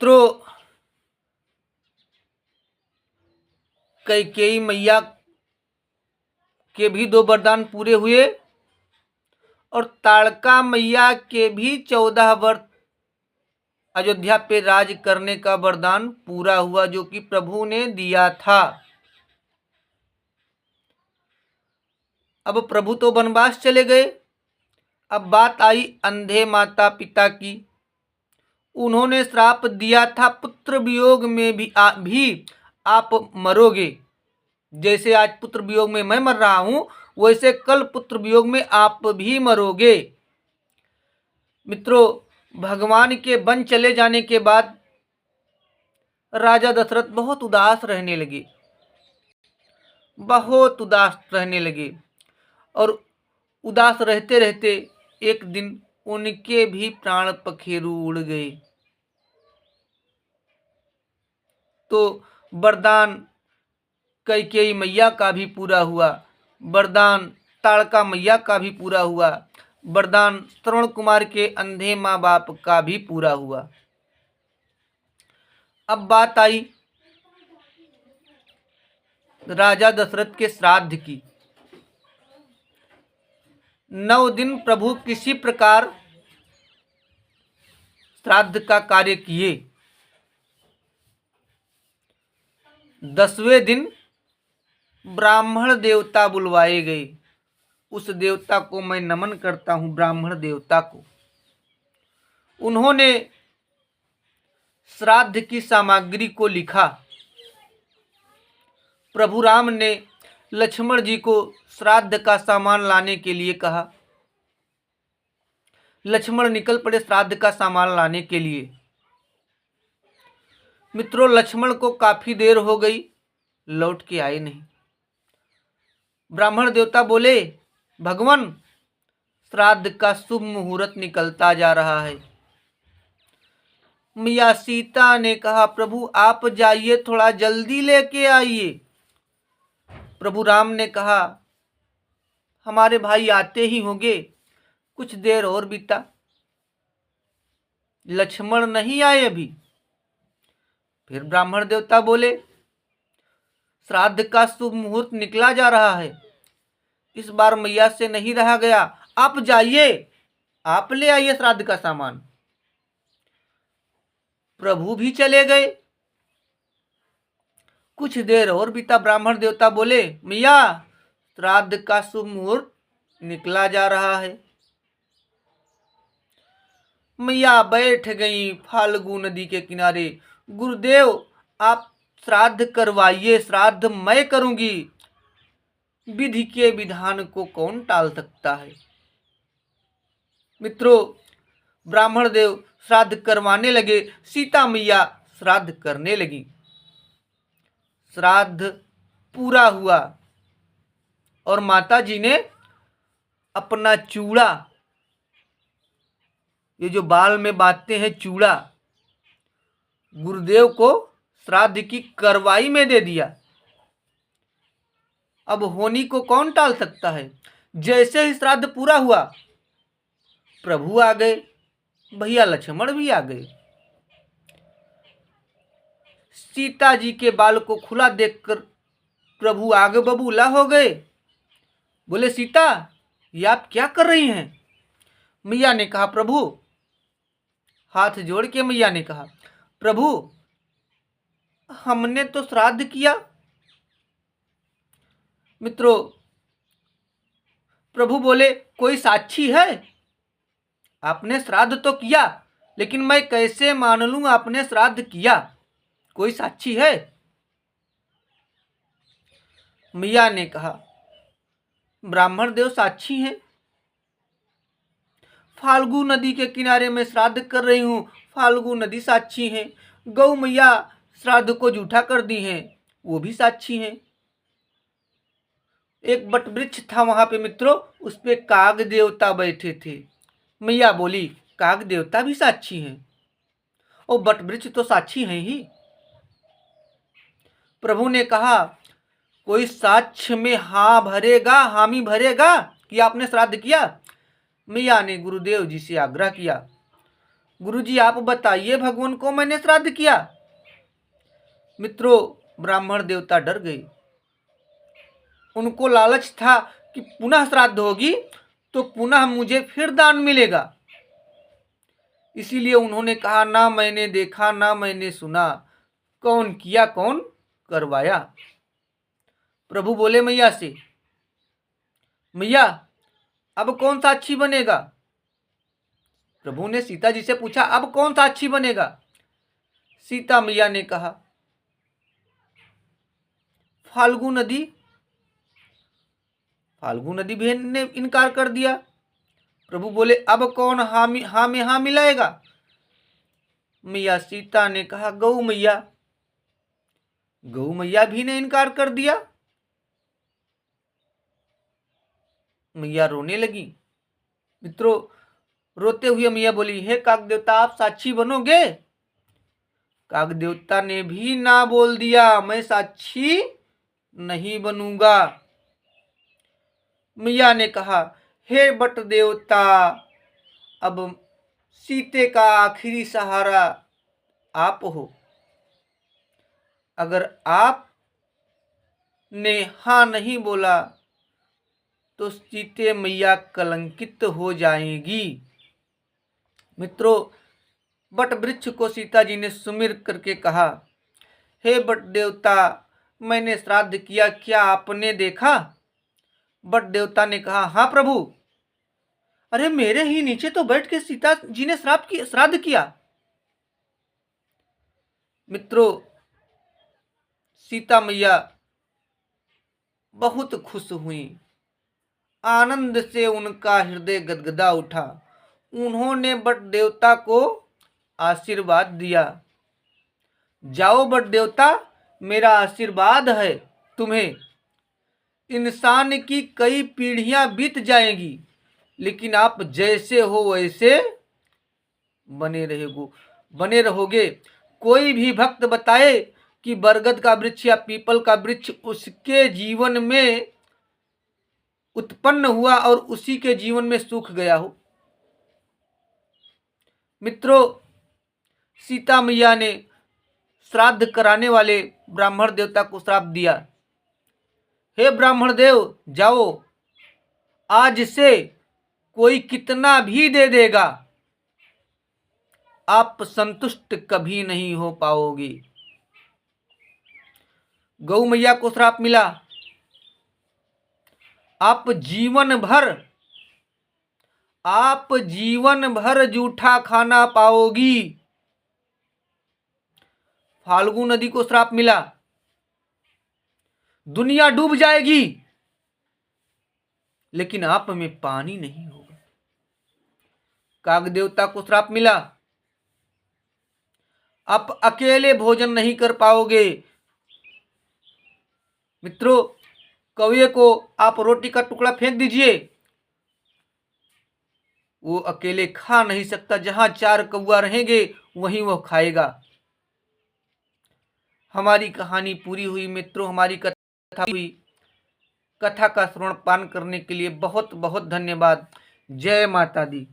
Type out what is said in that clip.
मित्रों, कैकेयी मैया के भी 2 वरदान पूरे हुए और ताड़का मैया के भी 14 वर्ष अयोध्या पे राज करने का वरदान पूरा हुआ, जो कि प्रभु ने दिया था। अब प्रभु तो वनवास चले गए। अब बात आई अंधे माता पिता की। उन्होंने श्राप दिया था, पुत्र वियोग में भी आप मरोगे। जैसे आज पुत्र वियोग में मैं मर रहा हूं, वैसे कल पुत्र वियोग में आप भी मरोगे। मित्रों, भगवान के वन चले जाने के बाद राजा दशरथ बहुत उदास रहने लगे, बहुत उदास रहने लगे। और उदास रहते रहते एक दिन उनके भी प्राण पखेरु उड़ गए। तो वरदान कैकेयी मैया का भी पूरा हुआ, वरदान ताड़का मैया का भी पूरा हुआ, वरदान श्रवण कुमार के अंधे माँ बाप का भी पूरा हुआ। अब बात आई राजा दशरथ के श्राद्ध की। 9 दिन प्रभु किसी प्रकार श्राद्ध का कार्य किए। 10वें दिन ब्राह्मण देवता बुलवाए गए। उस देवता को मैं नमन करता हूं, ब्राह्मण देवता को। उन्होंने श्राद्ध की सामग्री को लिखा। प्रभु राम ने लक्ष्मण जी को श्राद्ध का सामान लाने के लिए कहा। लक्ष्मण निकल पड़े श्राद्ध का सामान लाने के लिए। मित्रों, लक्ष्मण को काफी देर हो गई, लौट के आए नहीं। ब्राह्मण देवता बोले, भगवान, श्राद्ध का शुभ मुहूर्त निकलता जा रहा है। मैया सीता ने कहा, प्रभु आप जाइए, थोड़ा जल्दी लेके आइए। प्रभु राम ने कहा, हमारे भाई आते ही होंगे, कुछ देर और बीता। लक्ष्मण नहीं आए अभी। फिर ब्राह्मण देवता बोले, श्राद्ध का शुभ मुहूर्त निकला जा रहा है, इस बार मैया से नहीं रहा गया, आप जाइए, आप ले आइए श्राद्ध का सामान। प्रभु भी चले गए। कुछ देर और बीता। ब्राह्मण देवता बोले, मैया श्राद्ध का शुभ मुहूर्त निकला जा रहा है। मैया बैठ गई फाल्गु नदी के किनारे। गुरुदेव आप श्राद्ध करवाइए, श्राद्ध मैं करूंगी, विधि के विधान को कौन टाल सकता है। मित्रों, ब्राह्मण देव श्राद्ध करवाने लगे, सीता मैया श्राद्ध करने लगी। श्राद्ध पूरा हुआ और माता जी ने अपना चूड़ा, ये जो बाल में बांधते हैं चूड़ा, गुरुदेव को श्राद्ध की करवाई में दे दिया। अब होनी को कौन टाल सकता है। जैसे ही श्राद्ध पूरा हुआ, प्रभु आ गए, भैया लक्ष्मण भी आ गए। सीता जी के बाल को खुला देखकर प्रभु आगे बबूला हो गए। बोले, सीता ये आप क्या कर रही हैं। मैया ने कहा, प्रभु, हाथ जोड़ के मैया ने कहा, प्रभु हमने तो श्राद्ध किया। मित्रों, प्रभु बोले, कोई साक्षी है। आपने श्राद्ध तो किया, लेकिन मैं कैसे मान लूं आपने श्राद्ध किया, कोई साक्षी है। मैया ने कहा, ब्राह्मण देव साक्षी हैं। फाल्गु नदी के किनारे मैं श्राद्ध कर रही हूं, फाल्गु नदी साक्षी हैं। गौ मैया श्राद्ध को झूठा कर दी हैं, वो भी साक्षी हैं। एक बट वृक्ष था वहां पे मित्रों, उस पे काग देवता बैठे थे। मैया बोली, काग देवता भी साक्षी हैं और बट वृक्ष तो साक्षी हैं ही। प्रभु ने कहा, कोई साक्ष्य में हामी भरेगा कि आपने श्राद्ध किया। मैया ने गुरुदेव जी से आग्रह किया। गुरुजी आप बताइए, भगवान को मैंने श्राद्ध किया। मित्रों, ब्राह्मण देवता डर गए। उनको लालच था कि पुनः श्राद्ध होगी तो पुनः मुझे फिर दान मिलेगा। इसीलिए उन्होंने कहा, ना मैंने देखा ना मैंने सुना, कौन किया कौन करवाया। प्रभु बोले मैया से, मैया अब कौन साक्षी बनेगा। प्रभु ने सीता जी से पूछा, अब कौन साक्षी बनेगा। सीता मैया ने कहा, फाल्गु नदी। फाल्गु नदी भी ने इनकार कर दिया। प्रभु बोले, अब कौन हाँ में हाँ मिलाएगा। मैया सीता ने कहा, गौ मैया। गौ मैया भी ने इनकार कर दिया। मैया रोने लगी। मित्रों, रोते हुए मैया बोली, हे काक देवता आप साक्षी बनोगे। काक देवता ने भी ना बोल दिया, मैं साक्षी नहीं बनूंगा। मैया ने कहा, हे बट देवता, अब सीते का आखिरी सहारा आप हो। अगर आप ने हाँ नहीं बोला तो सीते मैया कलंकित हो जाएंगी। मित्रों, बट वृक्ष को सीता जी ने सुमिर करके कहा, हे बट देवता, मैंने श्राद्ध किया, क्या आपने देखा। बट देवता ने कहा, हाँ प्रभु, अरे मेरे ही नीचे तो बैठ के सीता जी ने श्राद्ध किया। मित्रों, सीता मैया बहुत खुश हुई। आनंद से उनका हृदय गदगदा उठा। उन्होंने बट देवता को आशीर्वाद दिया। जाओ बट देवता, मेरा आशीर्वाद है तुम्हें। इंसान की कई पीढ़ियां बीत जाएंगी, लेकिन आप जैसे हो वैसे बने रहोगे। कोई भी भक्त बताए कि बरगद का वृक्ष या पीपल का वृक्ष उसके जीवन में उत्पन्न हुआ और उसी के जीवन में सूख गया हो। मित्रों, सीता मैया ने श्राद्ध कराने वाले ब्राह्मण देवता को श्राप दिया, हे ब्राह्मण देव, जाओ, आज से कोई कितना भी दे देगा, आप संतुष्ट कभी नहीं हो पाओगे। गौ मैया को श्राप मिला, आप जीवन भर जूठा खाना पाओगी। फाल्गु नदी को श्राप मिला, दुनिया डूब जाएगी लेकिन आप में पानी नहीं होगा। काग देवता को श्राप मिला, आप अकेले भोजन नहीं कर पाओगे। मित्रों, कौवे को आप रोटी का टुकड़ा फेंक दीजिए, वो अकेले खा नहीं सकता, जहां 4 कौवा रहेंगे वहीं वो खाएगा। हमारी कहानी पूरी हुई मित्रों, हमारी कथा हुई। कथा का श्रवण पान करने के लिए बहुत बहुत धन्यवाद। जय माता दी।